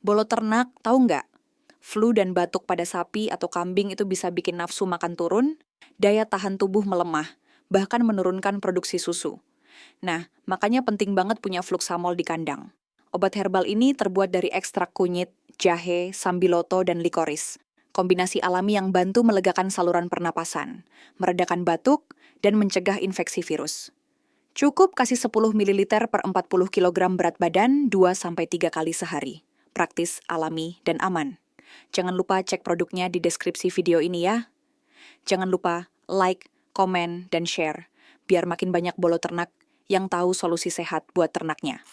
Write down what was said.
Bolo ternak, tahu nggak? Flu dan batuk pada sapi atau kambing itu bisa bikin nafsu makan turun, daya tahan tubuh melemah, bahkan menurunkan produksi susu. Nah, makanya penting banget punya Fluxamol di kandang. Obat herbal ini terbuat dari ekstrak kunyit, jahe, sambiloto, dan likoris. Kombinasi alami yang bantu melegakan saluran pernapasan, meredakan batuk, dan mencegah infeksi virus. Cukup kasih 10 ml per 40 kilogram berat badan 2-3 kali sehari. Praktis, alami, dan aman. Jangan lupa cek produknya di deskripsi video ini ya. Jangan lupa like, komen, dan share, biar makin banyak bolo ternak yang tahu solusi sehat buat ternaknya.